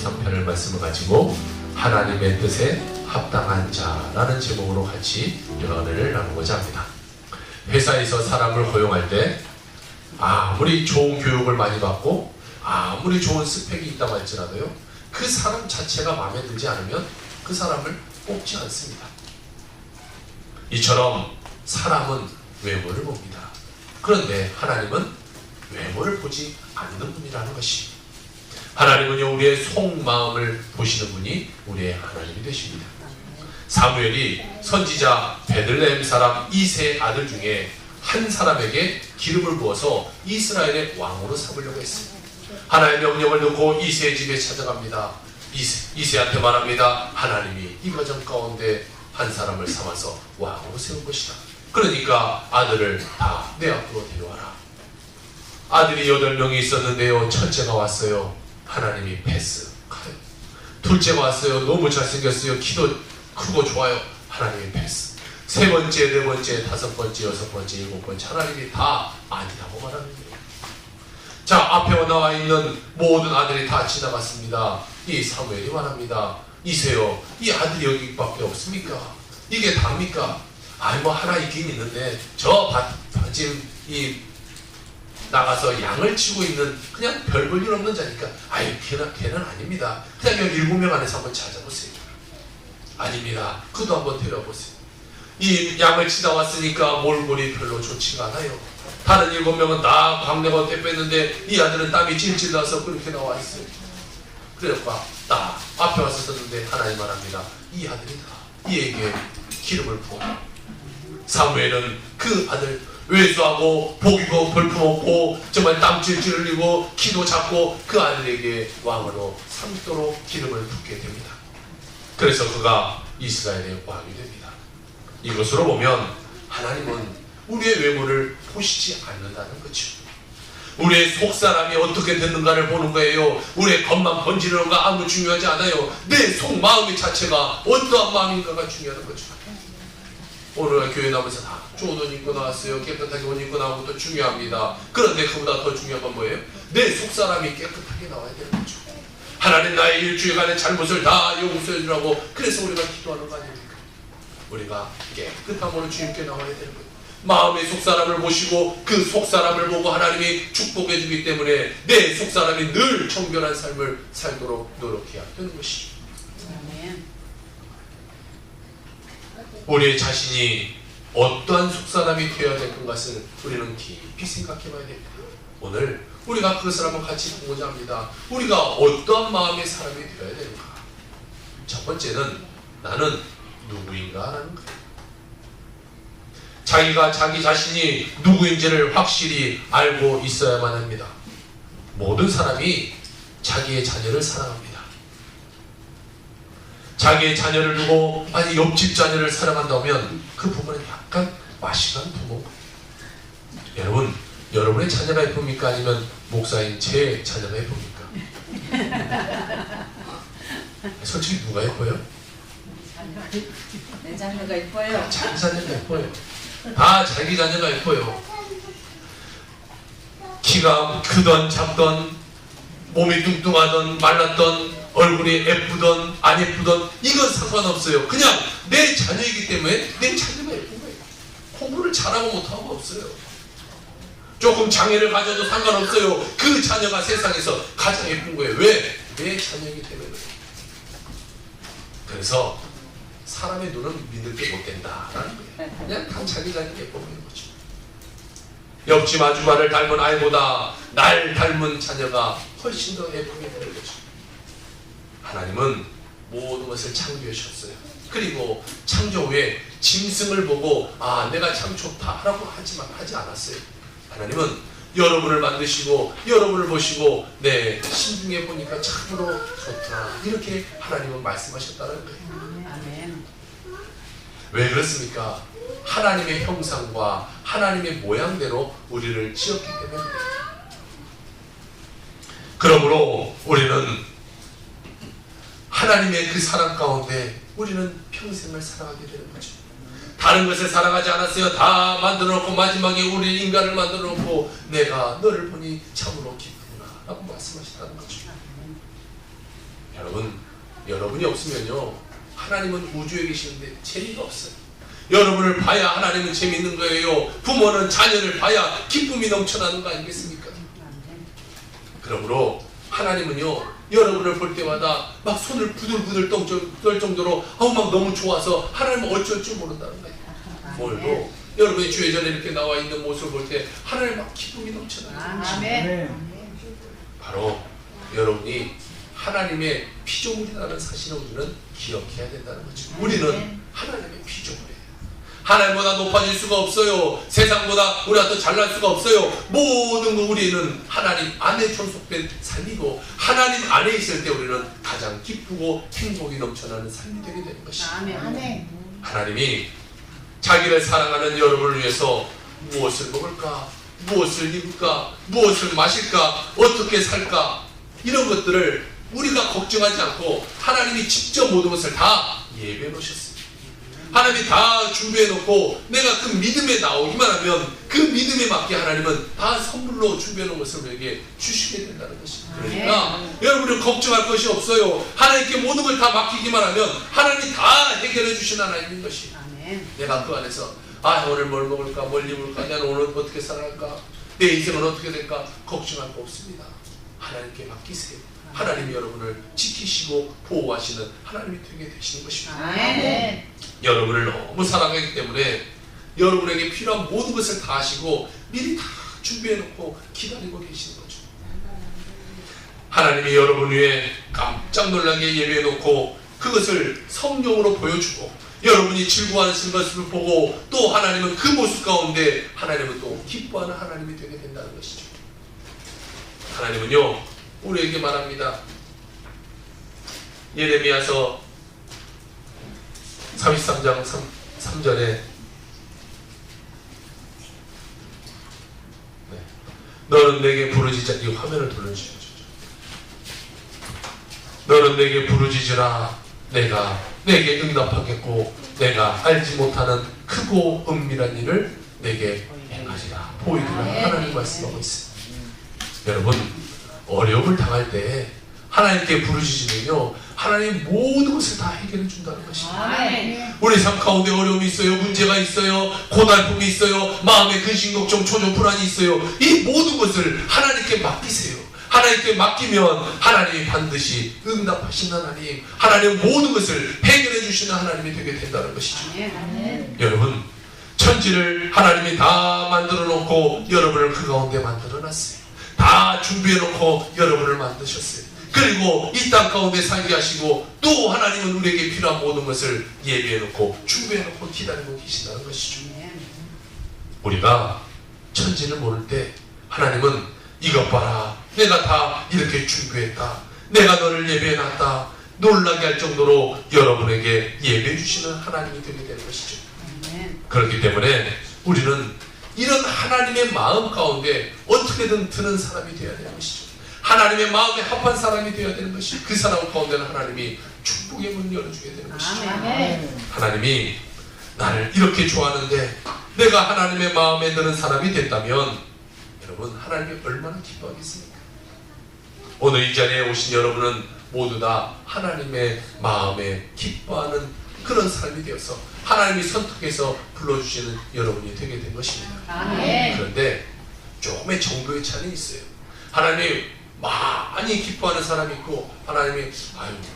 3편을 말씀을 가지고 하나님의 뜻에 합당한 자라는 제목으로 같이 연애를 나누고자 합니다. 회사에서 사람을 고용할 때 아무리 좋은 교육을 많이 받고 아무리 좋은 스펙이 있다고 할지라도요, 그 사람 자체가 마음에 들지 않으면 그 사람을 뽑지 않습니다. 이처럼 사람은 외모를 봅니다. 그런데 하나님은 외모를 보지 않는 분이라는 것이, 하나님은요 우리의 속마음을 보시는 분이 우리의 하나님이 되십니다. 사무엘이 선지자 베들레헴 사람 이새의 아들 중에 한 사람에게 기름을 부어서 이스라엘의 왕으로 삼으려고 했습니다. 하나님의 명령을 듣고 이새의 집에 찾아갑니다. 이새한테 말합니다. 하나님이 이 가정 가운데 한 사람을 삼아서 왕으로 세운 것이다. 그러니까 아들을 다 내 앞으로 데려와라. 아들이 8명이 있었는데요, 첫째가 왔어요. 하나님이 패스. 둘째가 왔어요. 너무 잘생겼어요. 키도 크고 좋아요. 하나님이 패스. 세 번째, 네 번째, 다섯 번째, 여섯 번째, 일곱 번째, 하나님이 다 아니라고 말하는 거예요. 자, 앞에 나와 있는 모든 아들이 다 지나갔습니다. 이 사무엘이 말합니다. 이세요, 이 아들이 여기밖에 없습니까? 이게 답니까? 뭐 하나 있긴 있는데 저 지금 이 나가서 양을 치고 있는 그냥 별 볼 일 없는 자니까 걔는 아닙니다. 그냥 여기 7명 안에서 한번 찾아보세요. 아닙니다. 그도 한번 데려보세요. 이 양을 치다 왔으니까 몰골이 별로 좋지가 않아요. 다른 7명은 다 광내가 뺐는데 이 아들은 땀이 찔찔 나서 그렇게 나와 있어요. 그래서 딱 앞에 와서 섰는데 하나님 말합니다. 이 아들이다. 이에게 기름을 부어. 사무엘은 그 아들 외수하고 복이고 볼품없고 정말 땀 찔찔 흘리고 키도 작고 그 아들에게 왕으로 삼도록 기름을 붓게 됩니다. 그래서 그가 이스라엘의 왕이 됩니다. 이것으로 보면 하나님은 우리의 외모를 보시지 않는다는 거죠. 우리의 속사람이 어떻게 됐는가를 보는 거예요. 우리의 겉만 번지르는가 아무 중요하지 않아요. 내 속마음의 자체가 어떠한 마음인가가 중요한 거죠. 오늘 교회 나오면서 다 좋은 옷 입고 나왔어요. 깨끗하게 옷 입고 나온 것도 중요합니다. 그런데 그보다 더 중요한 건 뭐예요? 내 속사람이 깨끗하게 나와야 되는 거죠. 하나님 나의 일주일간의 잘못을 다 용서해 주라고 그래서 우리가 기도하는 거 아닙니까? 우리가 깨끗함으로 주님께 나와야 되는 거예요. 마음의 속사람을 보시고 그 속사람을 보고 하나님이 축복해 주기 때문에 내 속사람이 늘 정결한 삶을 살도록 노력해야 되는 것이죠. 우리 자신이 어떠한 속사람이 되어야 될 것을 우리는 깊이 생각해 봐야 됩니다. 오늘 우리가 그것을 한번 같이 보고자 합니다. 우리가 어떠한 마음의 사람이 되어야 되는가? 첫 번째는 나는 누구인가 하는 거예요. 자기가 자기 자신이 누구인지를 확실히 알고 있어야만 합니다. 모든 사람이 자기의 자녀를 사랑합니다. 자기의 자녀를 두고 옆집 자녀를 사랑한다면 그 부모는 약간 마시간 부모입니다. 여러분, 여러분의 자녀가 예쁩니까? 아니면 목사인 제 자녀가 예쁩니까? 솔직히 누가 예뻐요? 내 자녀가 예뻐요. 자기 자녀가 예뻐요. 다 자기 자녀가 예뻐요. 키가 크던 작던 몸이 뚱뚱하던 말랐던 얼굴이 예쁘던 안 예쁘던 이건 상관없어요. 그냥 내 자녀이기 때문에 내 자녀가 예쁜 거예요. 공부를 잘하고 못하고 없어요. 조금 장애를 가져도 상관없어요. 그 자녀가 세상에서 가장 예쁜 거예요. 왜? 내 자녀이기 때문에. 그래서 사람의 눈은 믿을 게 못 된다라는 거예요. 그냥 다 자기 자녀가 예뻐 보이는 거죠. 옆집 아줌마를 닮은 아이보다 날 닮은 자녀가 훨씬 더 예쁘게 되는 거죠. 하나님은 모든 것을 창조하셨어요. 그리고 창조 후에 짐승을 보고 내가 참 좋다라고 하지 않았어요. 하나님은 여러분을 만드시고 여러분을 보시고 신중해 보니까 참으로 좋다 이렇게 하나님은 말씀하셨다는 거예요. 아멘. 왜 그렇습니까? 하나님의 형상과 하나님의 모양대로 우리를 지었기 때문입니다. 그러므로 우리는 하나님의 그 사랑 가운데 우리는 평생을 살아가게 되는 거죠. 다른 것을 사랑하지 않았어요. 다 만들어 놓고 마지막에 우리 인간을 만들어 놓고 내가 너를 보니 참으로 기쁘구나 라고 말씀하셨다는 거죠. 여러분이 없으면요, 하나님은 우주에 계시는데 재미가 없어요. 여러분을 봐야 하나님은 재미있는 거예요. 부모는 자녀를 봐야 기쁨이 넘쳐나는 거 아니겠습니까? 그러므로 하나님은요, 여러분을 볼 때마다 막 손을 부들부들 떨 정도로 막 너무 좋아서 하나님은 어쩔 줄 모른다는 거예요. 뭘도 여러분이 주의 전에 이렇게 나와 있는 모습을 볼 때 하나님 막 기쁨이 넘쳐나요. 아멘. 바로 여러분이 하나님의 피조물이라는 사실을 우리는 기억해야 된다는 거죠. 우리는 하나님의 피조물이에요. 하나님보다 높아질 수가 없어요. 세상보다 우리가 더 잘날 수가 없어요. 모든 거 우리는 하나님 안에 존속된 삶이고, 하나님 안에 있을 때 우리는 가장 기쁘고 행복이 넘쳐나는 삶이 되게 되는 것이죠. 아멘. 하나님이 자기를 사랑하는 여러분을 위해서 무엇을 먹을까, 무엇을 입을까, 무엇을 마실까, 어떻게 살까, 이런 것들을 우리가 걱정하지 않고 하나님이 직접 모든 것을 다 예배해 놓으셨습니다. 하나님이 다 준비해 놓고 내가 그 믿음에 나오기만 하면 그 믿음에 맞게 하나님은 다 선물로 준비해 놓은 것을 우리에게 주시게 된다는 것입니다. 그러니까 여러분은 걱정할 것이 없어요. 하나님께 모든 걸 다 맡기기만 하면 하나님이 다 해결해 주신 하나님인 것이. 내가 그 안에서 오늘 뭘 먹을까, 뭘 입을까, 나는 오늘 어떻게 살아갈까, 내 인생은 어떻게 될까 걱정할 거 없습니다. 하나님께 맡기세요. 하나님이 여러분을 지키시고 보호하시는 하나님이 되게 되시는 것입니다. 아멘. 여러분을 너무 사랑하기 때문에 여러분에게 필요한 모든 것을 다 하시고 미리 다 준비해 놓고 기다리고 계시는 거죠. 하나님이 여러분 위해 깜짝 놀라게 예배해 놓고 그것을 성령으로 보여주고 여러분이 즐거워하는 것을 보고 또 하나님은 그 모습 가운데 하나님은 또 기뻐하는 하나님이 되게 된다는 것이죠. 하나님은요, 우리에게 말합니다. 예레미야서 33장 3절에 너는 내게 부르짖으라. 이 화면을 돌려주시죠. 너는 내게 부르짖으라. 내가 내게 응답하겠고 내가 알지 못하는 크고 은밀한 일을 내게 행하리라. 보이리라. 하나님 말씀하고 있습니다. 여러분, 어려움을 당할 때 하나님께 부르짖으면요, 하나님 모든 것을 다 해결해 준다는 것입니다. 우리 삶 가운데 어려움이 있어요. 문제가 있어요. 고달픔이 있어요. 마음의 근심, 걱정, 초조, 불안이 있어요. 이 모든 것을 하나님께 맡기세요. 하나님께 맡기면 하나님이 반드시 응답하시는 하나님, 하나님 모든 것을 해결해 주시는 하나님이 되게 된다는 것이죠. 여러분, 천지를 하나님이 다 만들어 놓고 여러분을 그 가운데 만들어 놨어요. 다 준비해 놓고 여러분을 만드셨어요. 그리고 이 땅 가운데 살게 하시고 또 하나님은 우리에게 필요한 모든 것을 예비해 놓고 준비해 놓고 기다리고 계신다는 것이죠. 우리가 천지를 모를 때 하나님은 이것 봐라, 내가 다 이렇게 준비했다, 내가 너를 예배해 놨다, 놀라게 할 정도로 여러분에게 예배해 주시는 하나님이 되게 되는 것이죠. 그렇기 때문에 우리는 이런 하나님의 마음 가운데 어떻게든 드는 사람이 되어야 되는 것이죠. 하나님의 마음에 합한 사람이 되어야 되는 것이, 그 사람 가운데는 하나님이 축복의 문을 열어주게 되는 것이죠. 하나님이 나를 이렇게 좋아하는데 내가 하나님의 마음에 드는 사람이 됐다면 여러분, 하나님이 얼마나 기뻐하겠습니까? 오늘 이 자리에 오신 여러분은 모두 다 하나님의 마음에 기뻐하는 그런 삶이 되어서 하나님이 선택해서 불러주시는 여러분이 되게 된 것입니다. 그런데 조금의 정도의 차이는 있어요. 하나님이 많이 기뻐하는 사람이 있고 하나님이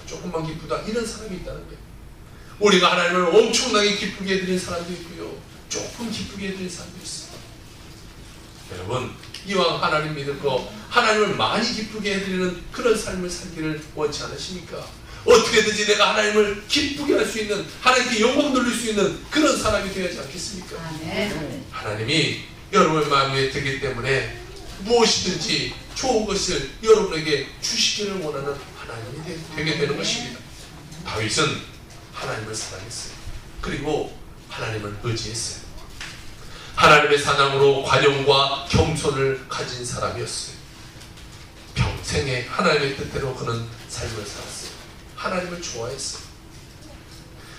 조금만 기쁘다 이런 사람이 있다는 거예요. 우리가 하나님을 엄청나게 기쁘게 해드리는 사람도 있고요, 조금 기쁘게 해드리는 사람도 있어요. 여러분, 이왕 하나님 믿을 거 하나님을 많이 기쁘게 해드리는 그런 삶을 살기를 원치 않으십니까? 어떻게든지 내가 하나님을 기쁘게 할 수 있는, 하나님께 영광 돌릴 수 있는 그런 사람이 되어야지 않겠습니까? 하나님이 여러분의 마음에 들기 때문에 무엇이든지 좋은 것을 여러분에게 주시기를 원하는 하나님이 되게 되는 것입니다. 다윗은 하나님을 사랑했어요. 그리고 하나님을 의지했어요. 하나님의 사랑으로 관용과 겸손을 가진 사람이었어요. 평생에 하나님의 뜻대로 그는 삶을 살았어요. 하나님을 좋아했어요.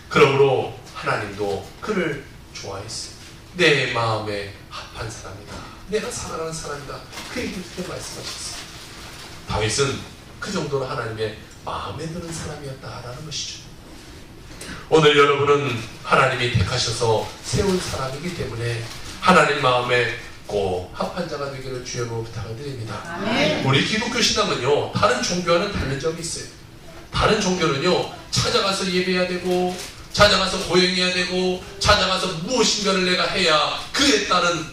그러므로 하나님도 그를 좋아했어요. 내 마음에 합한 사람이다, 내가 사랑하는 사람이다, 그 얘기를 그렇게 말씀하셨어요. 다윗은 그 정도로 하나님의 마음에 드는 사람이었다라는 것이죠. 오늘 여러분은 하나님이 택하셔서 세운 사람이기 때문에 하나님 마음에 꼭 합한 자가 되기를 주여로 부탁을 드립니다. 아멘. 우리 기독교 신앙은요, 다른 종교와는 다른 점이 있어요. 다른 종교는요, 찾아가서 예배해야 되고, 찾아가서 고행해야 되고, 찾아가서 무엇인가를 내가 해야 그에 따른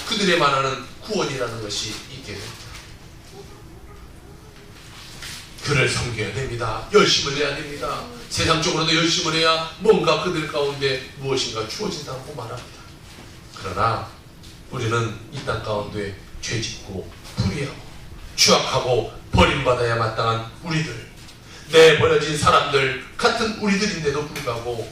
그들의 말하는 구원이라는 것이 있게 됩니다. 그를 섬겨야 됩니다. 열심을 내야 됩니다. 세상적으로도 열심을 해야 뭔가 그들 가운데 무엇인가 주어진다고 말합니다. 그러나 우리는 이 땅 가운데 죄짓고 불의하고 추악하고 버림받아야 마땅한 우리들, 내버려진 사람들 같은 우리들인데도 불구하고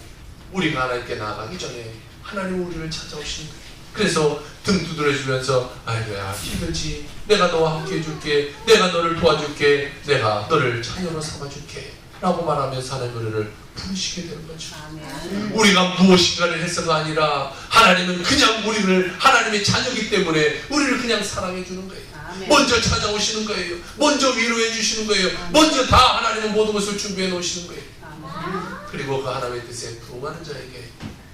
우리가 하나님께 나아가기 전에 하나님 우리를 찾아오시는 거예요. 그래서 등 두드려주면서 아이고야 힘들지, 내가 너와 함께 해줄게, 내가 너를 도와줄게, 내가 너를 자녀로 삼아줄게 라고 말하면서 하나님 우리를 부르시게 되는 거죠. 아멘. 우리가 무엇인가를 해서가 아니라 하나님은 그냥 우리를 하나님의 자녀이기 때문에 우리를 그냥 사랑해 주는 거예요. 아멘. 먼저 찾아오시는 거예요. 먼저 위로해 주시는 거예요. 먼저 다 하나님은 모든 것을 준비해 놓으시는 거예요. 아멘. 그리고 그 하나님의 뜻에 부응하는 자에게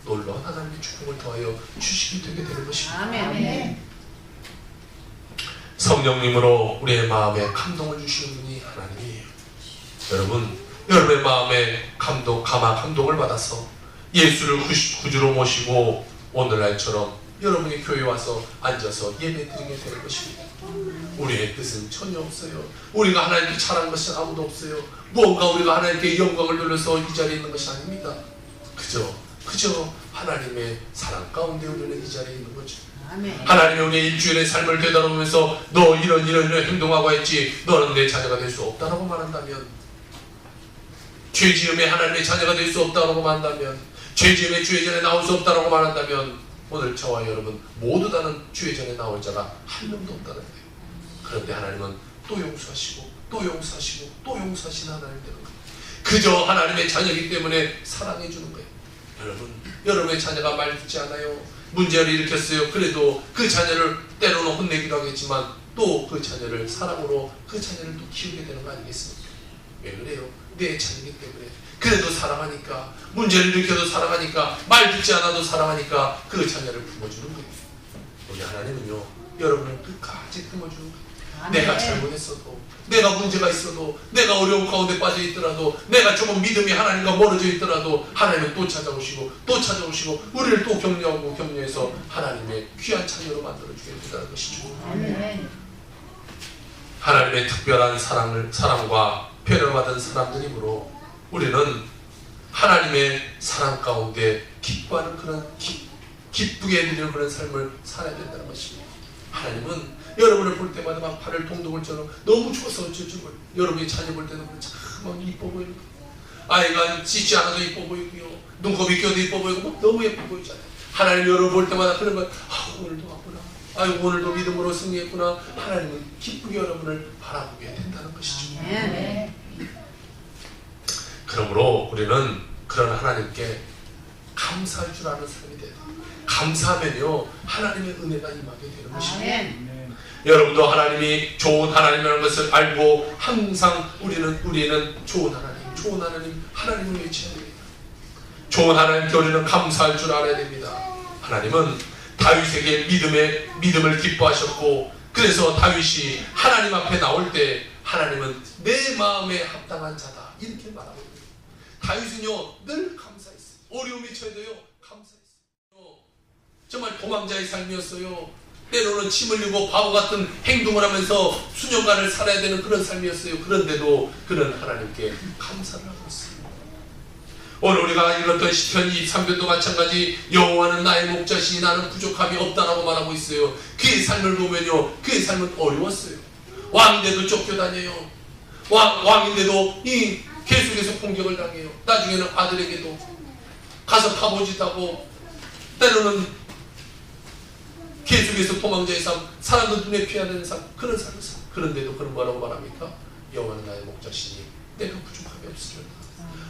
놀라운 하나님의 축복을 더하여 주시게 되게 되는 것입니다. 아멘. 성령님으로 우리의 마음에 감동을 주시는 분이 하나님이에요. 여러분, 여러분의 마음에 감동을 받아서 예수를 구주로 모시고 오늘날처럼 여러분이 교회에 와서 앉아서 예배 드리게 되는 것입니다. 우리의 뜻은 전혀 없어요. 우리가 하나님께 잘한 것은 아무도 없어요. 무언가 우리가 하나님께 영광을 돌려서 이 자리에 있는 것이 아닙니다. 그저 하나님의 사랑 가운데 우리는 이 자리에 있는 거죠. 아멘. 하나님이 우리의 일주일의 삶을 되돌아보면서 너 이런 행동하고 했지, 너는 내 자녀가 될 수 없다라고 말한다면, 죄지음에 하나님의 자녀가 될 수 없다라고 말한다면, 죄지음에 주의 전에 나올 수 없다라고 말한다면, 오늘 저와 여러분 모두 다는 주의 전에 나올 자가 한 명도 없다는 거예요. 그런데 하나님은 또 용서하시고 또 용서하시고 또 용서하시는 하나님 되는 거예요. 그저 하나님의 자녀이기 때문에 사랑해 주는 거예요. 여러분의 자녀가 말 듣지 않아요. 문제를 일으켰어요. 그래도 그 자녀를 때로는 혼내기도 하겠지만 또 그 자녀를 사랑으로 그 자녀를 또 키우게 되는 거 아니겠습니까? 왜 그래요? 내 자녀이기 때문에. 그래도 사랑하니까, 문제를 일으켜도 사랑하니까, 말 듣지 않아도 사랑하니까 그 자녀를 품어주는 거예요. 우리 하나님은요, 여러분을 끝까지 품어주는 거예요. 아멘. 내가 잘못했어도, 내가 문제가 있어도, 내가 어려운 가운데 빠져 있더라도, 내가 조금 믿음이 하나님과 멀어져 있더라도 하나님은 또 찾아오시고 우리를 또 격려해서 하나님의 귀한 자녀로 만들어주게 된다는 것이죠. 아멘. 하나님의 특별한 사랑과 배려받은 사람들이므로 우리는 하나님의 사랑 가운데 기뻐하는 그런 기쁘게 해드리는 그런 삶을 살아야 된다는 것입니다. 하나님은 여러분을 볼 때마다 막 발을 동동을처럼 너무 좋아서 어쩌고, 여러분이 자녀 볼 때는 참 이뻐 보이는 거예요. 아이가 짖지 않아도 이뻐 보이고요, 눈곱이 껴도 이뻐 보이고 너무 예뻐 보이잖아요. 하나님 여러분 볼 때마다 그런 거예요. 오늘도 왔구나, 아이고 오늘도 믿음으로 승리했구나. 하나님은 기쁘게 여러분을 바라보게 된다는 것이죠. 아멘. 그러므로 우리는 그런 하나님께 감사할 줄 아는 삶이 돼요. 감사하면요, 하나님의 은혜가 임하게 되는 것입니다. 아멘. 여러분도 하나님이 좋은 하나님이라는 것을 알고 항상 우리는 좋은 하나님을 외쳐야 됩니다. 좋은 하나님께 우리는 감사할 줄 알아야 됩니다. 하나님은 다윗에게 믿음을 기뻐하셨고, 그래서 다윗이 하나님 앞에 나올 때 하나님은 내 마음에 합당한 자다 이렇게 말하고 있습니다. 다윗은요 늘 감사했어요. 어려움이 처해도요 감사했어요. 정말 도망자의 삶이었어요. 때로는 침 흘리고 바보 같은 행동을 하면서 수년간을 살아야 되는 그런 삶이었어요. 그런데도 그는 하나님께 감사를 하고 있어요. 오늘 우리가 읽었던 시편 23편도 마찬가지, 여호와는 나의 목자시니 나는 부족함이 없다라고 말하고 있어요. 그의 삶을 보면요, 그의 삶은 어려웠어요. 왕인데도 쫓겨다녀요. 왕인데도 계속해서 공격을 당해요. 나중에는 아들에게도 가서 바보짓하고, 때로는 계속해서 도망자의 삶, 사람들 눈에 피하는 삶, 그런 삶을 살. 그런데도 그런 뭐라고 말합니까? 여호와는 나의 목자시니 내가 부족함이 없으리로다.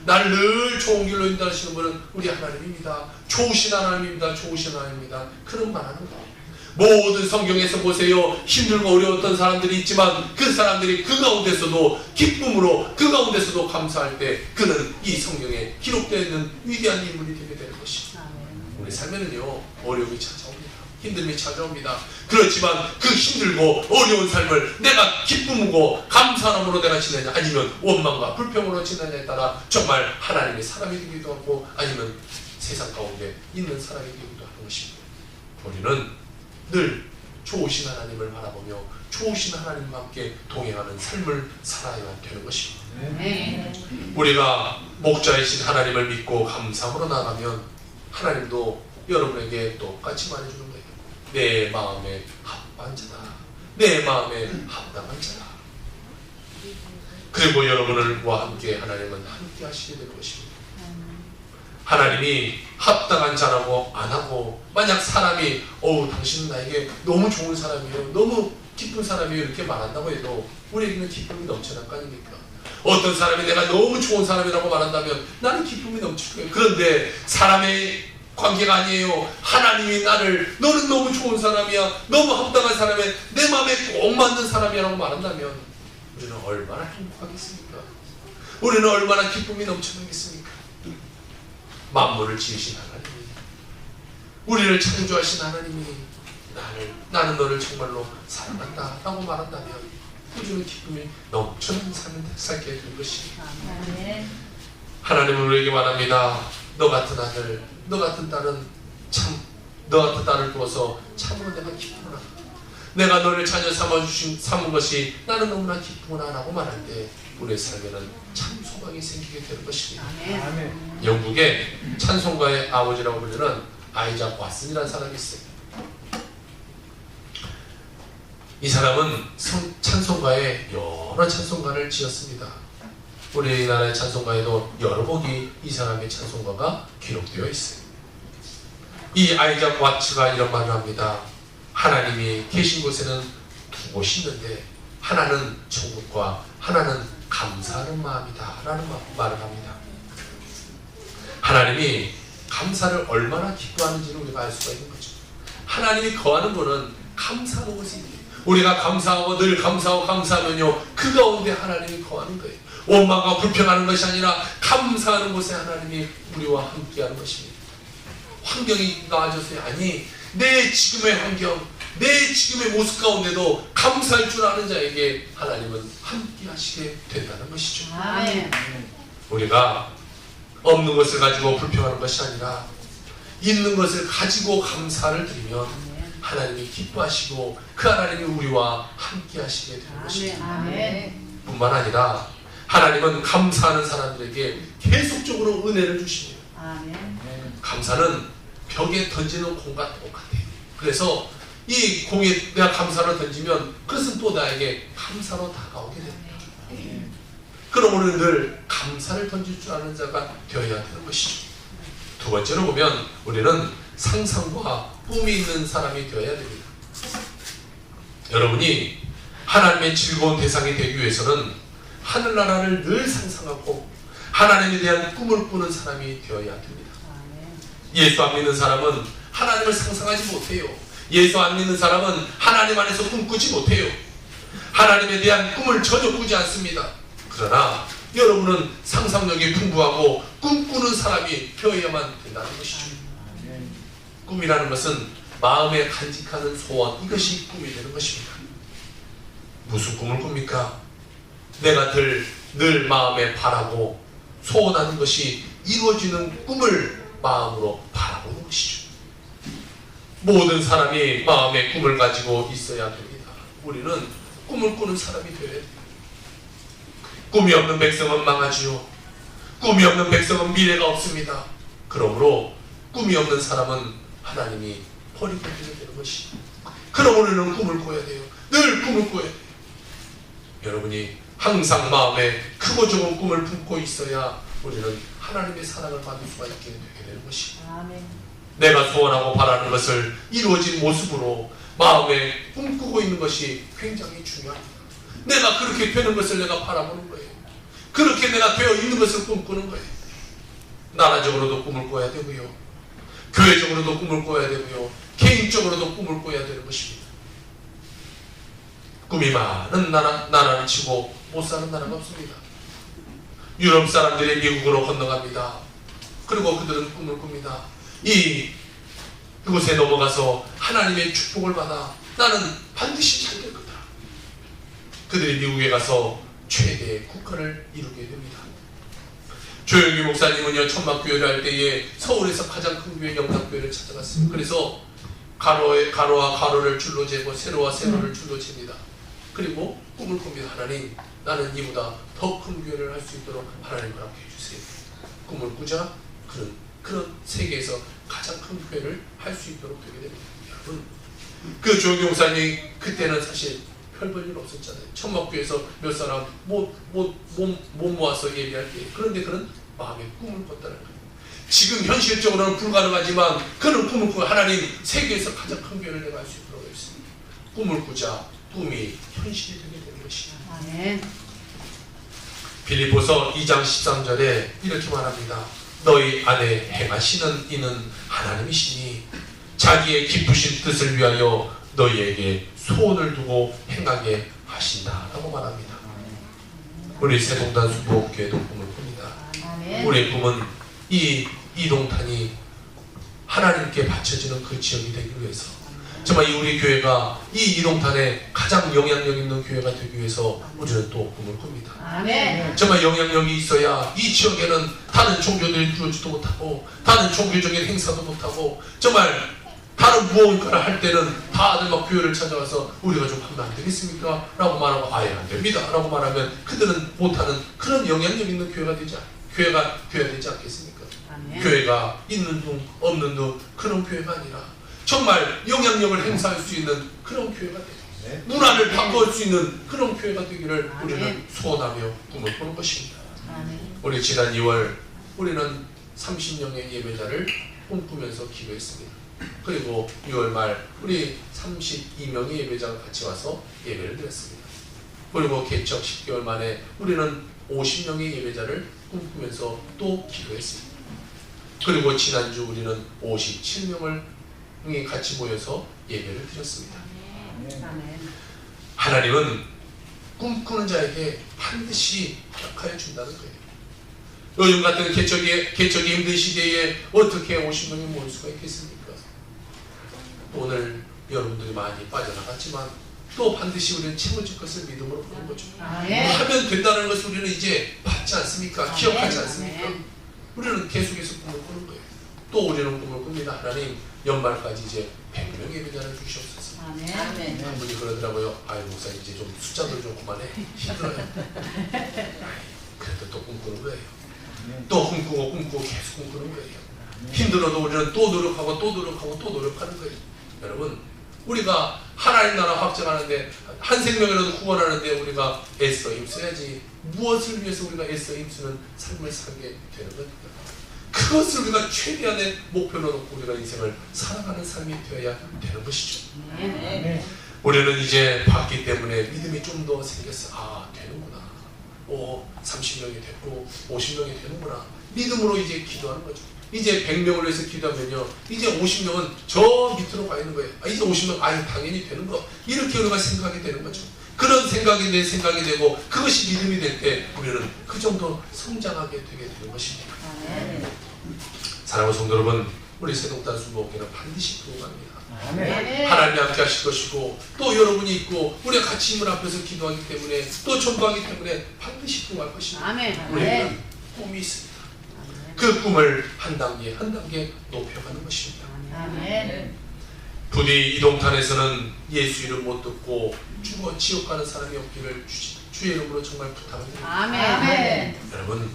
나를 늘 좋은 길로 인도하시는 분은 우리 하나님입니다. 좋으신 하나님입니다. 그런 말하는 거예요. 모든 성경에서 보세요. 힘들고 어려웠던 사람들이 있지만 그 사람들이 그 가운데서도 기쁨으로 그 가운데서도 감사할 때 그는 이 성경에 기록되어 있는 위대한 인물이 되게 되는 것입니다. 우리 삶에는요 어려움이 찾아옵니다. 힘듦이 찾아옵니다. 그렇지만 그 힘들고 어려운 삶을 내가 기쁨으로 감사함으로 내가 지내냐 아니면 원망과 불평으로 지내냐에 따라 정말 하나님의 사람이 되기도 하고 아니면 세상 가운데 있는 사람이 되기도 하는 것입니다. 우리는 늘 좋으신 하나님을 바라보며 좋으신 하나님과 함께 동행하는 삶을 살아야 되는 것입니다. 우리가 목자이신 하나님을 믿고 감사함으로 나가면 하나님도 여러분에게 똑같이 말해주는 거예요. 내 마음에 합한 자다. 내 마음에 합당한 자다. 그리고 여러분과 함께 하나님은 함께 하시게 될 것입니다. 하나님이 합당한 자라고 안 하고 만약 사람이 당신은 나에게 너무 좋은 사람이에요, 너무 기쁜 사람이에요 이렇게 말한다고 해도 우리에게는 기쁨이 넘쳐날 거 아닙니까? 어떤 사람이 내가 너무 좋은 사람이라고 말한다면 나는 기쁨이 넘칠 거예요. 그런데 사람의 관계가 아니에요. 하나님이 나를 너는 너무 좋은 사람이야, 너무 합당한 사람이야, 내 마음에 꼭 맞는 사람이라고 말한다면 우리는 얼마나 행복하겠습니까? 우리는 얼마나 기쁨이 넘쳐나겠습니까? 만물을 지으신 하나님이, 우리를 창조하신 하나님이 나는 너를 정말로 사랑한다 라고 말한다면 우리는 기쁨이 넘쳐나는 삶을 살게 될 것입니다. 하나님은 우리에게 말합니다. 너 같은 아들, 너 같은 딸은 너 같은 딸을 두어서 참으로 내가 기쁘구나. 내가 너를 자녀 삼은 것이 나는 너무나 기쁘구나 라고 말할 때 우리의 삶에는 참 소망이 생기게 되는 것입니다. 영국의 찬송가의 아버지라고 불리는 아이작 왓슨이라는 사람이 있어요. 이 사람은 찬송가에 여러 찬송가를 지었습니다. 우리나라의 찬송가에도 여러 곡이 이 사람의 찬송가가 기록되어 있어요. 이 아이작 왓츠가 이런 말을 합니다. 하나님이 계신 곳에는 두 곳이 있는데 하나는 천국과 하나는 감사하는 마음이다 라는 말을 합니다. 하나님이 감사를 얼마나 기뻐하는지를 우리가 알 수가 있는 거죠. 하나님이 거하는 곳은 감사하는 곳이 우리가 감사하고 늘 감사하고 감사하면요 그 가운데 하나님이 거하는 거예요. 원망과 불평하는 것이 아니라 감사하는 곳에 하나님이 우리와 함께하는 것입니다. 환경이 나아졌어요. 아니 내 지금의 환경, 내 지금의 모습 가운데도 감사할 줄 아는 자에게 하나님은 함께 하시게 된다는 것이죠. 아멘. 우리가 없는 것을 가지고 불평하는 것이 아니라 있는 것을 가지고 감사를 드리면 하나님이 기뻐하시고 그 하나님이 우리와 함께 하시게 되는 것입니다. 뿐만 아니라 하나님은 감사하는 사람들에게 계속적으로 은혜를 주십니다. 감사는 벽에 던지는 공과 똑같아요. 그래서 이 공에 내가 감사로 던지면 그것은 또 나에게 감사로 다가오게 됩니다. 그럼 우리는 늘 감사를 던질 줄 아는 자가 되어야 되는 것이죠. 두 번째로 보면 우리는 상상과 꿈이 있는 사람이 되어야 됩니다. 여러분이 하나님의 즐거운 대상이 되기 위해서는 하늘나라를 늘 상상하고 하나님에 대한 꿈을 꾸는 사람이 되어야 됩니다. 예수 안 믿는 사람은 하나님을 상상하지 못해요. 예수 안 믿는 사람은 하나님 안에서 꿈꾸지 못해요. 하나님에 대한 꿈을 전혀 꾸지 않습니다. 그러나 여러분은 상상력이 풍부하고 꿈꾸는 사람이 되어야만 된다는 것이죠. 꿈이라는 것은 마음에 간직하는 소원, 이것이 꿈이 되는 것입니다. 무슨 꿈을 꿉니까? 내가 늘 마음에 바라고 소원하는 것이 이루어지는 꿈을 마음으로 바라보는 것이죠. 모든 사람이 마음의 꿈을 가지고 있어야 됩니다. 우리는 꿈을 꾸는 사람이 되어야 돼요. 꿈이 없는 백성은 망하지요. 꿈이 없는 백성은 미래가 없습니다. 그러므로 꿈이 없는 사람은 하나님이 버리게 되는 것이. 그럼 우리는 꿈을 꿔야 돼요. 늘 꿈을 꿔야 돼요. 여러분이 항상 마음에 크고 좋은 꿈을 품고 있어야 우리는 하나님의 사랑을 받을 수가 있게 되는 것입니다. 내가 소원하고 바라는 것을 이루어진 모습으로 마음에 꿈꾸고 있는 것이 굉장히 중요합니다. 내가 그렇게 되는 것을 내가 바라보는 거예요. 그렇게 내가 되어 있는 것을 꿈꾸는 거예요. 나라적으로도 꿈을 꿔야 되고요. 교회적으로도 꿈을 꿔야 되고요. 개인적으로 영적으로도 꿈을 꿔야 되는 것입니다. 꿈이 많은 나라를 치고 못 사는 나라가 없습니다. 유럽 사람들이 미국으로 건너갑니다. 그리고 그들은 꿈을 꿉니다. 그곳에 넘어가서 하나님의 축복을 받아 나는 반드시 잘 될 거다. 그들이 미국에 가서 최대의 국가를 이루게 됩니다. 조영기 목사님은요, 천막교회를 할 때에 서울에서 가장 큰 교회 영락교회를 찾아갔어요. 그래서 가로와 가로를 줄로 재고 세로와 세로를 줄로 잽니다. 그리고 꿈을 꿉니다. 하나님, 나는 이보다 더 큰 교회를 할 수 있도록 하나님 허락해 주세요. 꿈을 꾸자 그런 세계에서 가장 큰 교회를 할 수 있도록 되게 됩니다. 여러분, 그 조영기 목사님이 그때는 사실 별 볼 일 없었잖아요. 천막교회에서 몇 사람 못 모아서 예배할 때, 그런데 그런 마음의 꿈을 꿨다는 거예요. 지금 현실적으로는 불가능하지만 그는 꿈을 꾸고 하나님, 세계에서 가장 큰 교회를 내가 할 수 있도록 했습니다. 꿈을 꾸자 꿈이 현실이 되게 되는 것이다. 아멘. 빌립보서 2장 13절에 이렇게 말합니다. 너희 안에 행하시는 이는 하나님이시니 자기의 기쁘신 뜻을 위하여 너희에게 소원을 두고 행하게 하신다라고 말합니다. 우리 세동단 수복교회도 꿈을 꿉니다. 아멘. 우리의 꿈은 이 이동탄이 하나님께 바쳐지는 그 지역이 되기 위해서, 정말 우리 교회가 이 이동탄에 가장 영향력 있는 교회가 되기 위해서 우리는 또 꿈을 꿉니다. 아멘. 정말 영향력이 있어야 이 지역에는 다른 종교들이 들어오지도 못하고 다른 종교적인 행사도 못하고 정말 다른 무언가를 할 때는 다들 막 교회를 찾아와서 우리가 좀 하면 안 되겠습니까? 라고 말하고 아예 안 됩니다 라고 말하면 그들은 못하는 그런 영향력 있는 교회가 되지 않겠습니까? 아멘. 교회가 있는 둥 없는 둥 그런 교회가 아니라 정말 영향력을 행사할 수 있는 그런 교회가 되고 문화를 바꿀 수 있는 그런 교회가 되기를 우리는 소원하며 꿈을 꾸는 것입니다. 아멘. 우리 지난 2월 우리는 30명의 예배자를 꿈꾸면서 기도했습니다. 그리고 6월 말 우리 32명의 예배자가 같이 와서 예배를 드렸습니다. 그리고 개척 10개월 만에 우리는 50명의 예배자를 꿈꾸면서 또 기도했습니다. 그리고 지난주 우리는 57명을 같이 모여서 예배를 드렸습니다. 아멘. 하나님은 꿈꾸는 자에게 반드시 허락하여 준다는 거예요. 요즘 같은 개척이 힘든 시대에 어떻게 50명이 모일 수가 있겠습니까? 오늘 여러분들이 많이 빠져나갔지만 또 반드시 우리는 채워질 것을 믿음으로 보는 거죠. 아멘. 하면 된다는 것을 우리는 이제 받지 않습니까? 아멘. 기억하지 않습니까? 아멘. 우리는 계속해서 꿈을 꾸는 거예요. 또 우리는 꿈을 꿉니다. 하나님, 연말까지 이제 100명의 예배자를 주시옵소서. 아멘. 한 분이 그러더라고요. 아유 목사님, 이제 좀 숫자들 좀 그만해. 힘들어요. 그래도 또 꿈꾸는 거예요. 또 꿈꾸고 계속 꿈꾸는 거예요. 힘들어도 우리는 또 노력하고 또 노력하고 또 노력하는 거예요. 여러분, 우리가 하나님 나라 확장하는데, 한 생명이라도 구원하는데 우리가 애써 힘써야지. 무엇을 위해서 우리가 애써 힘쓰는 삶을 살게 되는 겁니다. 그것을 우리가 최대한의 목표로 놓고 우리가 인생을 살아가는 삶이 되어야 되는 것이죠. 아멘. 우리는 이제 봤기 때문에 믿음이 좀 더 생겼어. 아, 되는구나. 30명이 됐고 50명이 되는구나. 믿음으로 이제 기도하는 거죠. 이제 100명을 위해서 기도하면요, 이제 50명은 저 밑으로 가 있는 거예요. 이제 50명, 당연히 되는 거. 이렇게 우리가 생각이 되는 거죠. 그런 생각이 내 생각이 되고 그것이 믿음이 될 때 우리는 그 정도 성장하게 되게 되는 것입니다. 아멘. 사랑하는 성도 여러분, 우리 세동단 순복음교회는 반드시 그러갑니다. 아멘. 하나님이 함께 하실 것이고 또 여러분이 있고 우리가 같이 힘을 앞에서 기도하기 때문에 또 전도하기 때문에 반드시 그러할 것입니다. 아멘. 우리는 꿈이 있습니다. 그 꿈을 한 단계 한 단계 높여가는 것입니다. 아멘. 부디 이동탄에서는 예수 이름 못 듣고 죽어 지옥 가는 사람이 없기를 주의 이름으로 정말 부탁드립니다. 아멘. 여러분,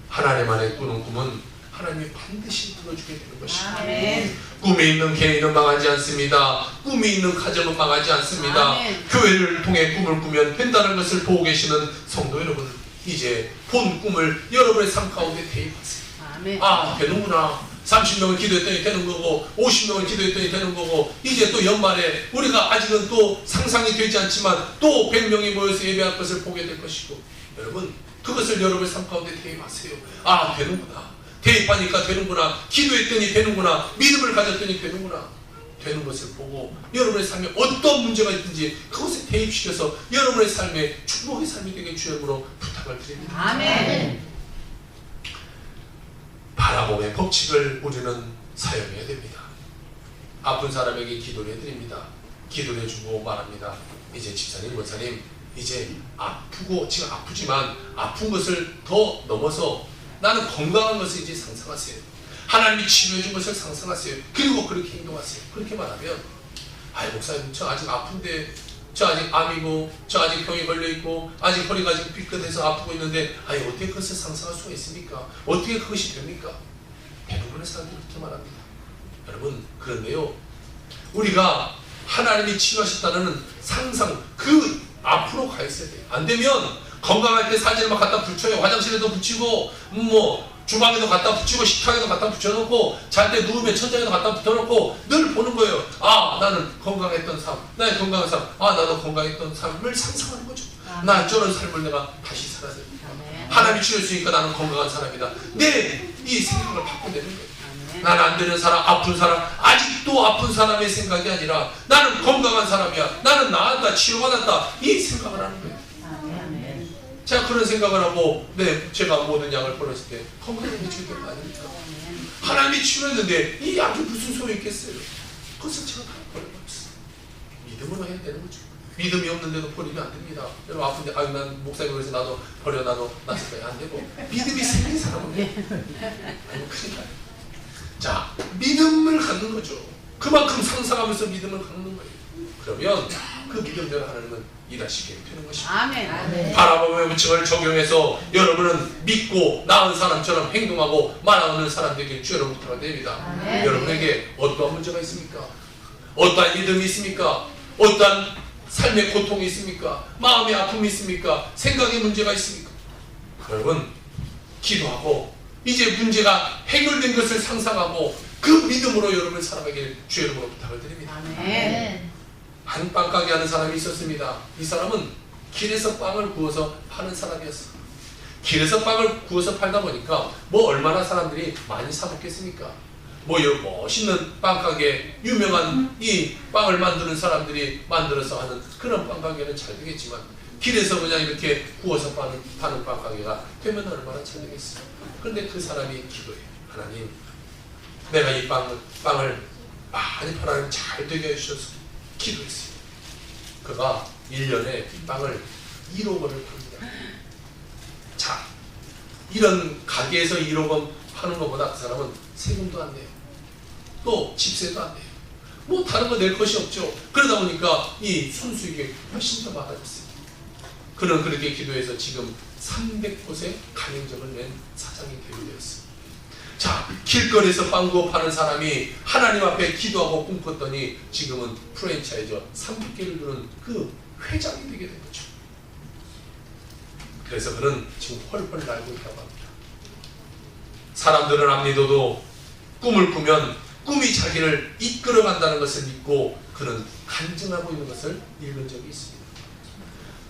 하나님 안에 꾸는 꿈은 하나님이 반드시 들어주게 되는 것입니다. 아멘. 꿈이 있는 개인은 망하지 않습니다. 꿈이 있는 가정은 망하지 않습니다. 아멘. 교회를 통해 꿈을 꾸면 된다는 것을 보고 계시는 성도 여러분, 이제 본 꿈을 여러분의 삶 가운데 대입하세요. 아멘. 되는구나. 30명을 기도했더니 되는 거고 50명을 기도했더니 되는 거고, 이제 또 연말에 우리가 아직은 또 상상이 되지 않지만 또 100명이 모여서 예배할 것을 보게 될 것이고, 여러분, 그것을 여러분의 삶 가운데 대입하세요. 되는구나. 대입하니까 되는구나. 기도했더니 되는구나. 믿음을 가졌더니 되는구나. 되는 것을 보고 여러분의 삶에 어떤 문제가 있든지 그것에 대입시켜서 여러분의 삶에 축복의 삶이 되게 주님으로 부탁을 드립니다. 아멘. 바라봄의 법칙을 우리는 사용해야 됩니다. 아픈 사람에게 기도를 해드립니다. 기도를 해주고 말합니다. 이제 집사님, 권사님, 이제 아프고 지금 아프지만 아픈 것을 더 넘어서 나는 건강한 것을 이제 상상하세요. 하나님이 치료해 준 것을 상상하세요. 그리고 그렇게 행동하세요. 그렇게 말하면 아이 목사님 저 아직 아픈데 저 아직 암이고 저 아직 병에 걸려있고 아직 허리가 지금 삐끗해서 아프고 있는데 아니 어떻게 그것을 상상할 수가 있습니까? 어떻게 그것이 됩니까? 대부분의 사람들이 그렇게 말합니다. 여러분 그런데요 우리가 하나님이 치료하셨다는 상상 그 앞으로 가 있어야 돼요. 안 되면 건강할 때 사진을 막 갖다 붙여요. 화장실에도 붙이고 주방에도 갖다 붙이고 식탁에도 갖다 붙여놓고 잘 때 누우면 천장에도 갖다 붙여놓고 늘 보는 거예요. 아 나는 건강했던 삶, 나의 건강한 삶, 아 나도 건강했던 삶을 상상하는 거죠. 나 저런 삶을 내가 다시 살아야 됩니다. 하나님이 치료했으니까 나는 건강한 사람이다. 내 이 생각을 바꿔내는 거예요. 나는 안 되는 사람, 아픈 사람, 아직도 아픈 사람의 생각이 아니라 나는 건강한 사람이야. 나는 나았다, 치료받았다. 이 생각을 하는 거예요. 제가 그런 생각을 하고 제가 모든 약을 버렸을 때 건강하게 치료된 거 아닙니까? 하나님이 치료했는데 이 약이 무슨 소용이 있겠어요? 그것을 제가 다 버려버렸어요. 믿음으로 해야 되는 거죠. 믿음이 없는데도 버리면 안 됩니다. 여러분 아픈데 난 목사님 그래서 나도 버려 나도 낫을 안 되고 믿음이 생긴 사람은 아니 그러니까 자 믿음을 갖는 거죠. 그만큼 상상하면서 믿음을 갖는 거예요. 그러면 그 믿음대로 하나님은 일하시게 되는 것입니다. 아멘. 바라봄의 법칙을 적용해서 여러분은 믿고 나은 사람처럼 행동하고 말하는 사람들에게 주 여러분 부탁을 드립니다. 아멘. 여러분에게 어떠한 문제가 있습니까? 어떠한 믿음이 있습니까? 어떠한 삶의 고통이 있습니까? 마음의 아픔이 있습니까? 생각의 문제가 있습니까? 여러분 기도하고 이제 문제가 해결된 것을 상상하고 그 믿음으로 여러분 살아가길 주 여러분으로 부탁을 드립니다. 아멘. 한 빵가게 하는 사람이 있었습니다. 이 사람은 길에서 빵을 구워서 파는 사람이었어요. 길에서 빵을 구워서 팔다 보니까 얼마나 사람들이 많이 사 먹겠습니까? 멋있는 빵가게, 유명한 이 빵을 만드는 사람들이 만들어서 하는 그런 빵가게는 잘 되겠지만 길에서 그냥 이렇게 구워서 파는 빵가게가 되면 얼마나 잘 되겠어요. 그런데 그 사람이 기도해요. 하나님, 내가 이 빵을 많이 팔아서 잘 되게 해주셔서 기도했어요. 그가 1년에 빵을 1억 원을 팝니다. 자, 이런 가게에서 1억 원 파는 것보다 그 사람은 세금도 안 내요. 또 집세도 안 내요. 다른 거 낼 것이 없죠. 그러다 보니까 이 순수익이 훨씬 더 많아졌어요. 그는 그렇게 기도해서 지금 300곳에 가맹점을 낸 사장이 되게 되었어요. 자, 길거리에서 빵 구워 파는 사람이 하나님 앞에 기도하고 꿈꿨더니 지금은 프랜차이저 300개를 두는 그 회장이 되게 된 거죠. 그래서 그는 지금 헐헐 날고 있다고 합니다. 사람들은 안 믿어도 꿈을 꾸면 꿈이 자기를 이끌어간다는 것을 믿고 그는 간증하고 있는 것을 읽은 적이 있습니다.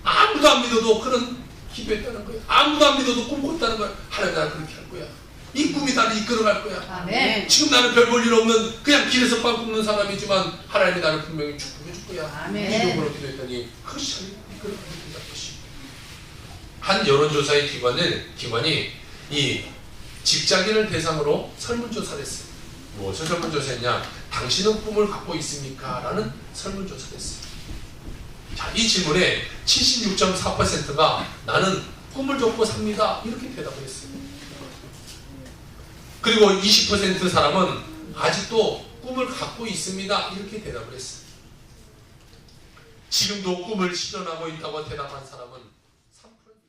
아무도 안 믿어도 그는 기도했다는 거예요. 아무도 안 믿어도 꿈꿨다는 거예요. 하나님 나를 그렇게 할 거야. 이 꿈이 나를 이끌어갈 거야. 아멘. 지금 나는 별 볼 일 없는 그냥 길에서 빵 굽는 사람이지만 하나님이 나를 분명히 축복해 줄 거야. 아멘. 믿음으로 기도했더니 그것이 자기를 이끌어간다는 것이. 한 여론조사의 기관이 이 직장인을 대상으로 설문조사를 했어요. 무엇을 설문조사했냐? 당신은 꿈을 갖고 있습니까? 라는 설문조사를 했어요. 자, 이 질문에 76.4%가 나는 꿈을 쫓고 삽니다. 이렇게 대답을 했어요. 그리고 20% 사람은 아직도 꿈을 갖고 있습니다. 이렇게 대답을 했어요. 지금도 꿈을 실현하고 있다고 대답한 사람은 3%입니다.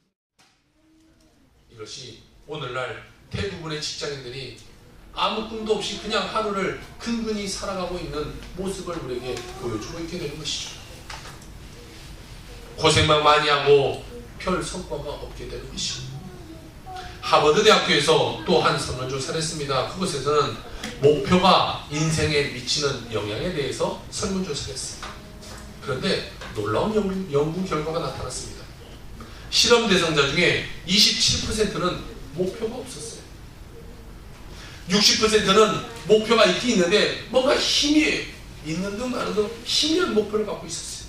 이것이 오늘날 대부분의 직장인들이 아무 꿈도 없이 그냥 하루를 근근히 살아가고 있는 모습을 우리에게 보여주고 있게 되는 것이죠. 고생만 많이 하고 별 성과가 없게 되는 것이죠. 하버드 대학교에서 또 한 설문조사를 했습니다. 그곳에서는 목표가 인생에 미치는 영향에 대해서 설문조사를 했습니다. 그런데 놀라운 연구 결과가 나타났습니다. 실험 대상자 중에 27%는 목표가 없었어요. 60%는 목표가 있긴 있는데 뭔가 힘이 있는 둥 마는 둥 희미한 목표를 갖고 있었어요.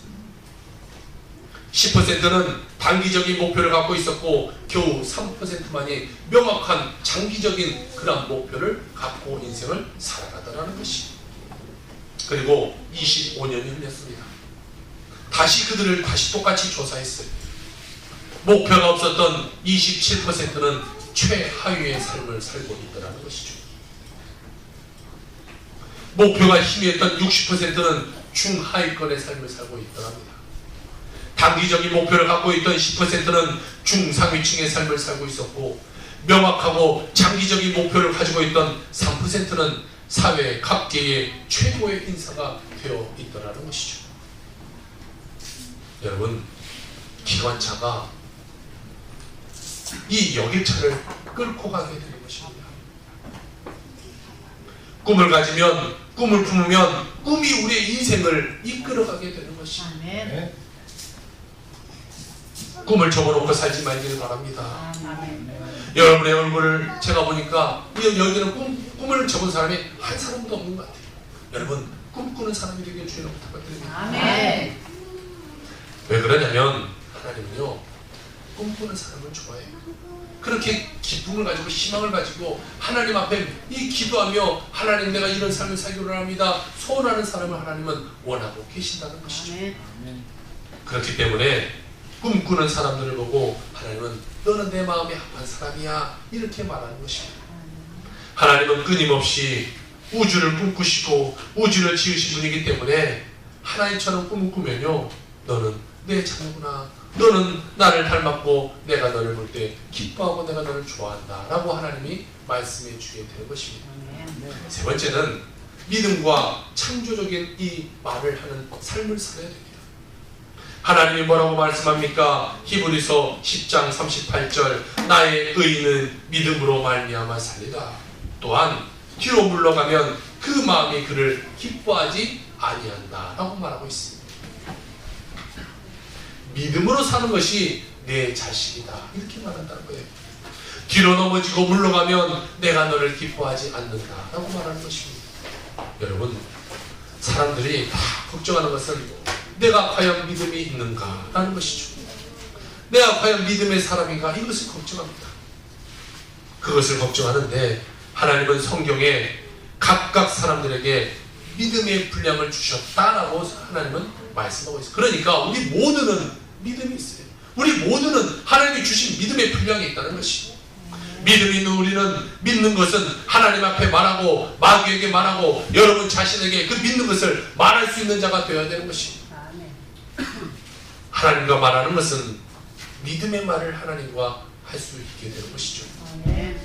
10%는 단기적인 목표를 갖고 있었고 겨우 3%만이 명확한 장기적인 그런 목표를 갖고 인생을 살아가더라는 것이. 그리고 25년이 흘렸습니다. 다시 그들을 똑같이 조사했어요. 목표가 없었던 27%는 최하위의 삶을 살고 있더라는 것이죠. 목표가 희미했던 60%는 중하위권의 삶을 살고 있더랍니다. 단기적인 목표를 갖고 있던 10%는 중상위층의 삶을 살고 있었고 명확하고 장기적인 목표를 가지고 있던 3%는 사회 각계의 최고의 인사가 되어 있더라는 것이죠. 여러분, 기관차가 이 여객차를 끌고 가게 되는 것입니다. 꿈을 가지면, 꿈을 품으면 꿈이 우리의 인생을 이끌어가게 되는 것입니다. 아멘. 꿈을 접어놓고 살지 말기를 바랍니다. 아멘. 여러분의 얼굴을 제가 보니까 여기는 꿈을 접은 사람이 한 사람도 없는 것 같아요. 여러분, 꿈꾸는 사람이 되길 주의로 부탁드립니다. 아멘. 왜 그러냐면 하나님은요, 꿈꾸는 사람을 좋아해요. 그렇게 기쁨을 가지고 희망을 가지고 하나님 앞에 이 기도하며 하나님 내가 이런 삶을 살기를 합니다 소원하는 사람을 하나님은 원하고 계신다는 것이죠. 아멘. 그렇기 때문에 꿈꾸는 사람들을 보고 하나님은 너는 내 마음에 합한 사람이야 이렇게 말하는 것입니다. 하나님은 끊임없이 우주를 꿈꾸시고 우주를 지으신 분이기 때문에 하나님처럼 꿈을 꾸면요, 너는 내 자녀구나, 너는 나를 닮았고 내가 너를 볼 때 기뻐하고 내가 너를 좋아한다 라고 하나님이 말씀해 주게 되는 것입니다. 세 번째는 믿음과 창조적인 이 말을 하는 삶을 살아야 됩니다. 하나님이 뭐라고 말씀합니까? 히브리서 10장 38절 나의 의인은 믿음으로 말미암아 살리라. 또한 뒤로 물러가면 그 마음이 그를 기뻐하지 아니한다 라고 말하고 있습니다. 믿음으로 사는 것이 내 자식이다 이렇게 말한다는 거예요. 뒤로 넘어지고 물러가면 내가 너를 기뻐하지 않는다 라고 말하는 것입니다. 여러분, 사람들이 다 걱정하는 것은 내가 과연 믿음이 있는가 라는 것이죠. 내가 과연 믿음의 사람인가 이것을 걱정합니다. 그것을 걱정하는데 하나님은 성경에 각각 사람들에게 믿음의 분량을 주셨다라고 하나님은 말씀하고 있어요. 그러니까 우리 모두는 믿음이 있어요. 우리 모두는 하나님이 주신 믿음의 분량이 있다는 것이죠. 믿음이 있는 우리는 믿는 것은 하나님 앞에 말하고 마귀에게 말하고 여러분 자신에게 그 믿는 것을 말할 수 있는 자가 되어야 되는 것입니다. 하나님과 말하는 것은 믿음의 말을 하나님과 할 수 있게 되는 것이죠.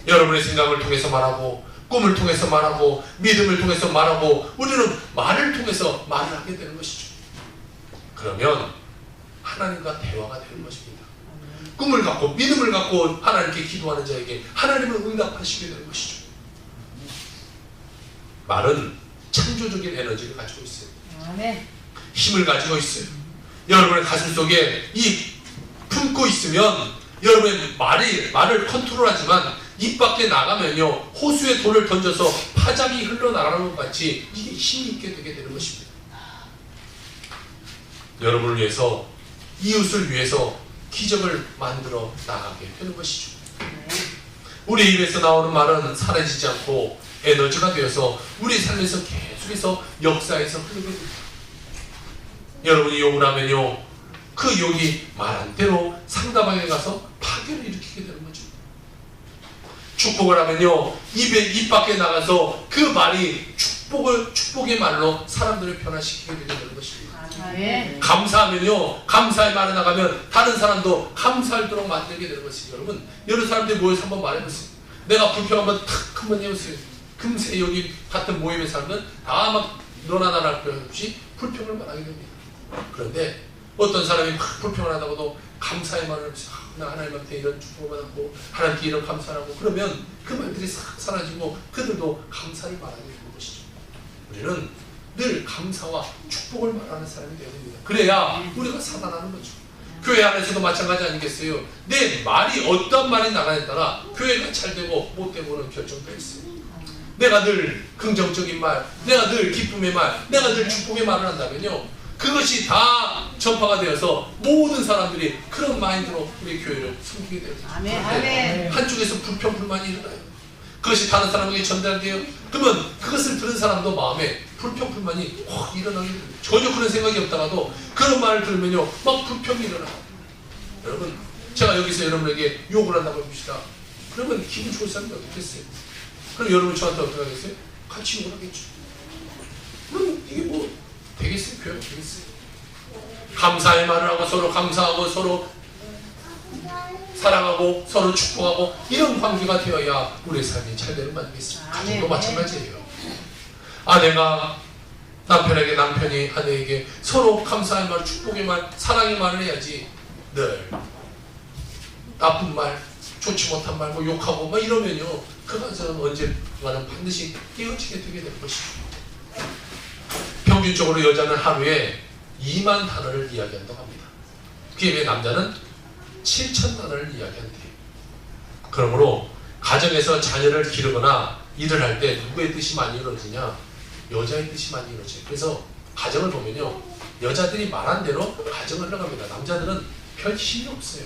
여러분의 생각을 통해서 말하고 꿈을 통해서 말하고 믿음을 통해서 말하고 우리는 말을 통해서 말을 하게 되는 것이죠. 그러면 하나님과 대화가 되는 것입니다. 꿈을 갖고 믿음을 갖고 하나님께 기도하는 자에게 하나님은 응답하시게 되는 것이죠. 말은 창조적인 에너지를 가지고 있어요. 힘을 가지고 있어요. 여러분의 가슴 속에 이 품고 있으면 여러분의 말을 컨트롤하지만 입 밖에 나가면요, 호수에 돌을 던져서 파장이 흘러나가는 것 같이 이게 힘이 있게 되게 되는 것입니다. 여러분을 위해서, 이웃을 위해서 기적을 만들어 나가게 되는 것이죠. 우리 입에서 나오는 말은 사라지지 않고 에너지가 되어서 우리 삶에서 계속해서 역사에서 흐르게 됩니다. 여러분이 욕을 하면요, 그 욕이 말한 대로 상대방에 가서 파괴를 일으키게 되는 거죠. 축복을 하면요, 입 밖에 나가서 그 말이 축복의 말로 사람들을 변화시키게 되는 것입니다. 감사하면요, 감사의 말이 나가면 다른 사람도 감사하도록 만들게 되는 것입니다. 여러분 사람들이 모여서 한번 말해보세요. 내가 불평 한번 탁 한번 해보세요. 금세 여기 같은 모임의 사람은 다 막 너나 나나 할 없이 불평을 말하게 됩니다. 그런데 어떤 사람이 막 불평을 하다가도 감사의 말을 하면서 나 하나님한테 이런 축복을 받았고 하나님께 이런 감사를 하고 그러면 그 말들이 싹 사라지고 그들도 감사를 말하게 되는 것이죠. 우리는 늘 감사와 축복을 말하는 사람이 되어야 됩니다. 그래야 우리가 살아나는 거죠. 교회 안에서도 마찬가지 아니겠어요? 내 말이 어떤 말이 나가냐에 따라 교회가 잘 되고 못 되고는 결정되어 있어요. 내가 늘 긍정적인 말, 내가 늘 기쁨의 말, 내가 늘 축복의 말을 한다면요, 그것이 다 전파가 되어서 모든 사람들이 그런 마인드로 우리 교회를 섬기게 되어요. 아멘. 아멘. 한쪽에서 불평 불만이 일어나요. 그것이 다른 사람에게 전달돼요. 그러면 그것을 들은 사람도 마음에 불평 불만이 확 일어나게 됩니다. 전혀 그런 생각이 없다가도 그런 말을 들으면요, 막 불평이 일어나요. 여러분, 제가 여기서 여러분에게 욕을 한다고 해봅시다. 그러면 기분 좋을 사람이 어떻겠어요? 그럼 여러분 저한테 어떻게 하겠어요? 같이 욕을 하겠죠. 그럼 이게 뭐 되겠어요? 교회가 되겠어요? 감사의 말을 하고 서로 감사하고 서로 사랑하고 서로 축복하고 이런 관계가 되어야 우리의 삶이 잘 되는 거 아니겠습니까? 가정도 마찬가지예요. 아내가 남편에게, 남편이 아내에게 서로 감사의 말, 축복의 말, 사랑의 말을 해야지 늘 나쁜 말, 좋지 못한 말, 뭐 욕하고 막 이러면요, 그 가정은 언젠가는 반드시 깨어지게 되게 될 것이죠. 평균적으로 여자는 하루에 2만 단어를 이야기한다고 합니다. 그에 비해 남자는 7천 단어를 이야기한대요. 그러므로 가정에서 자녀를 기르거나 일을 할 때 누구의 뜻이 많이 이루어지냐? 여자의 뜻이 많이 이루어져요. 그래서 가정을 보면요, 여자들이 말한 대로 가정을 흘러갑니다. 남자들은 별 힘이 없어요.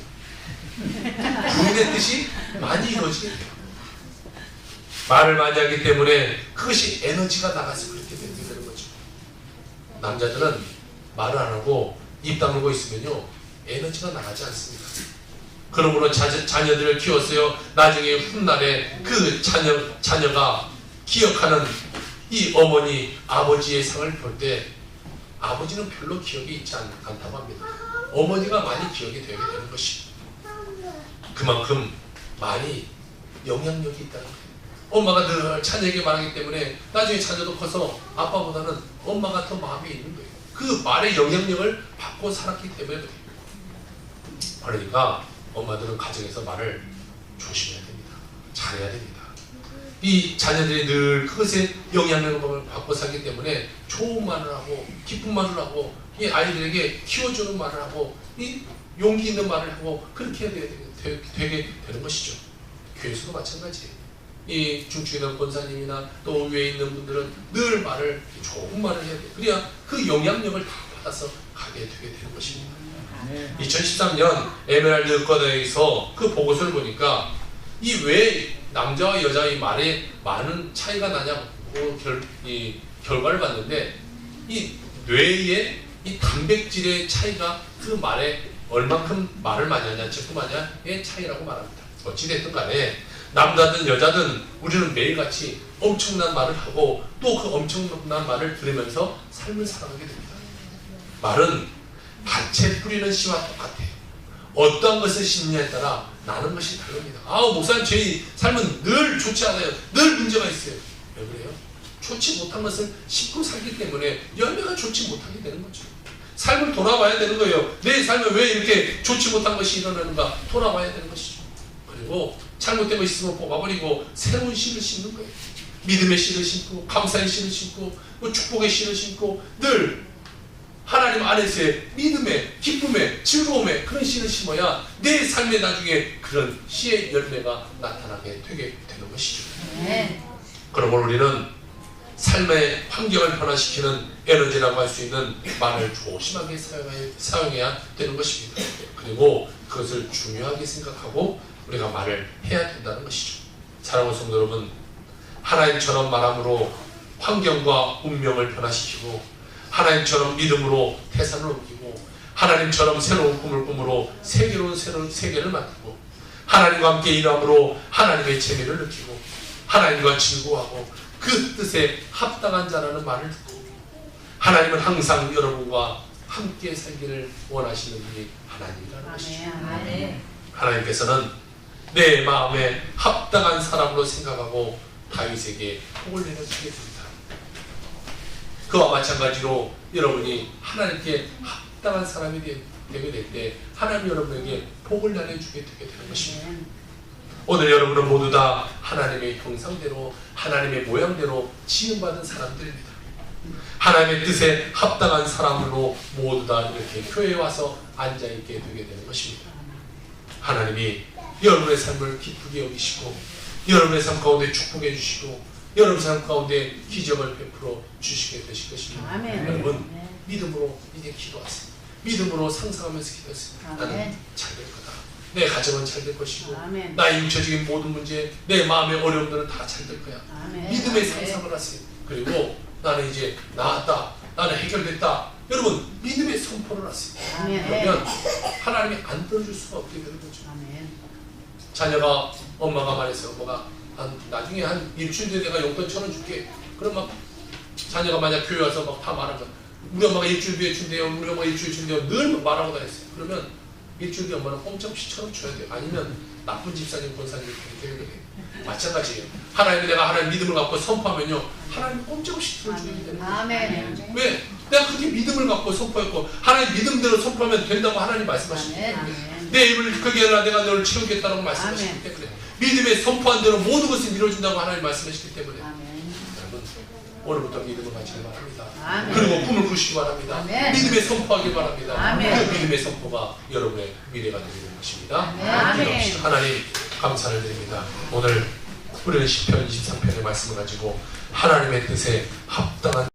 부인의 뜻이 많이 이루어지게 돼요. 말을 많이 하기 때문에 그것이 에너지가 나가서 그렇게 되는 거죠. 남자들은 말을 안 하고 입 다물고 있으면요, 에너지가 나가지 않습니다. 그러므로 자녀들을 키웠어요. 나중에 훗날에 그 자녀가 기억하는 이 어머니, 아버지의 상을 볼 때 아버지는 별로 기억이 있지 않다고 합니다. 어머니가 많이 기억이 되게 되는 것이죠. 그만큼 많이 영향력이 있다는 거예요. 엄마가 늘 자녀에게 말하기 때문에 나중에 자녀도 커서 아빠보다는 엄마가 더 마음에 있는 거예요. 그 말의 영향력을 받고 살았기 때문에 그래요. 그러니까 엄마들은 가정에서 말을 조심해야 됩니다. 잘해야 됩니다. 이 자녀들이 늘 그것에 영향력을 받고 살기 때문에 좋은 말을 하고 기쁜 말을 하고 이 아이들에게 키워주는 말을 하고 이 용기 있는 말을 하고 그렇게 해야 되게 되는 것이죠. 교회에서도 마찬가지예요. 이 중증에 있는 권사님이나 또 위에 있는 분들은 늘 말을, 좋은 말을 해야 돼요. 그래야 그 영향력을 다 받아서 가게 되게 되는 것입니다. 2013년 에메랄드 건에서 그 보고서를 보니까 이 왜 남자와 여자의 말에 많은 차이가 나냐고 이 결과를 봤는데, 이 뇌의 이 단백질의 차이가 그 말에 얼만큼 말을 많이 하냐, 적금하냐의 차이라고 말합니다. 어찌됐든 간에 남자든 여자든 우리는 매일같이 엄청난 말을 하고 또 그 엄청난 말을 들으면서 삶을 살아가게 됩니다. 말은 밭에 뿌리는 씨와 똑같아요. 어떠한 것을 심느냐에 따라 나는 것이 다릅니다. 목사님 제 삶은 늘 좋지 않아요. 늘 문제가 있어요. 왜 그래요? 좋지 못한 것을 심고 살기 때문에 열매가 좋지 못하게 되는 거죠. 삶을 돌아봐야 되는 거예요. 내 삶에 왜 이렇게 좋지 못한 것이 일어나는가 돌아봐야 되는 것이죠. 그리고 잘못된 것이 있으면 뽑아버리고 새로운 씨를 심는 거예요. 믿음의 씨를 심고 감사의 씨를 심고 축복의 씨를 심고 늘 하나님 안에서의 믿음의, 기쁨의, 즐거움의 그런 씨를 심어야 내 삶에 나중에 그런 씨의 열매가 나타나게 되게 되는 것이죠. 그러므로 우리는 삶의 환경을 변화시키는 에너지라고 할 수 있는 말을 조심하게 사용해야 되는 것입니다. 그리고 그것을 중요하게 생각하고 우리가 말을 해야 된다는 것이죠. 사랑하는 성도 여러분, 하나님처럼 말함으로 환경과 운명을 변화시키고 하나님처럼 믿음으로 태산을 옮기고 하나님처럼 새로운 꿈을 꾸므로 새로운 세계를 만들고 하나님과 함께 일함으로 하나님의 재미를 느끼고 하나님과 즐거워하고 그 뜻에 합당한 자라는 말을 듣고 하나님은 항상 여러분과 함께 살기를 원하시는 분이 하나님이라는 것이죠. 하나님께서는 내 마음에 합당한 사람으로 생각하고 다윗에게 복을 내려주게 됩니다. 그와 마찬가지로 여러분이 하나님께 합당한 사람이 되게 될 때 하나님 여러분에게 복을 내려주게 되는 것입니다. 오늘 여러분은 모두 다 하나님의 형상대로 하나님의 모양대로 지음받은 사람들입니다. 하나님의 뜻에 합당한 사람으로 모두 다 이렇게 교회에 와서 앉아있게 되게 되는 것입니다. 하나님이 여러분의 삶을 기쁘게 여기시고 여러분의 삶 가운데 축복해 주시고 여러분 삶 가운데 기적을 베풀어 주시게 되실 것입니다. 아멘. 여러분 믿음으로 이제 기도하세요. 믿음으로 상상하면서 기도하세요. 나는 아멘. 잘 될 거다. 내 가정은 잘 될 것이고 아멘. 나의 육체적인 모든 문제, 내 마음의 어려움들은 다 잘 될 거야. 아멘. 믿음의 아멘. 상상을 하세요. 그리고 나는 이제 나았다. 나는 해결됐다. 여러분 믿음의 선포를 하세요. 아멘. 그러면 하나님이 안 들어줄 수가 없게 되는 거죠. 아멘. 자녀가 엄마가 말해서 엄마가 나중에 한 일주일 뒤에 내가 용돈 1,000원 줄게. 그럼 막 자녀가 만약 교회 와서 막 다 말한 거야. 우리 엄마가 일주일 뒤에 준대요. 우리 엄마가 일주일 준대요. 늘 말하고 다녔어요. 그러면 일주일 뒤에 엄마는 꼼짝없이 1,000원 줘야 돼요. 아니면 나쁜 집사님, 권사님 이렇게 되는 거예요. 마찬가지예요. 하나님 내가 하나님 믿음을 갖고 선포하면요. 하나님 꼼짝없이 들어주게 되는 거예요. 아멘. 왜? 내가 그렇게 믿음을 갖고 선포했고 하나님 믿음대로 선포하면 된다고 하나님 말씀하시기 때문에 아멘. 내 입을 크게 해라 내가 너를 채우겠다라고 말씀하시기 아멘. 때문에 믿음에 선포한 대로 모든 것을 이루어진다고 하나님 말씀하시기 때문에 아멘. 여러분 오늘부터 믿음을 가지기 바랍니다. 아멘. 그리고 꿈을 꾸시기 바랍니다. 아멘. 믿음에 선포하기 바랍니다. 아멘. 그 믿음의 선포가 여러분의 미래가 되는 것입니다. 아멘. 기도합시다. 하나님 감사를 드립니다. 오늘 우리는 시편 23편의 말씀을 가지고 하나님의 뜻에 합당한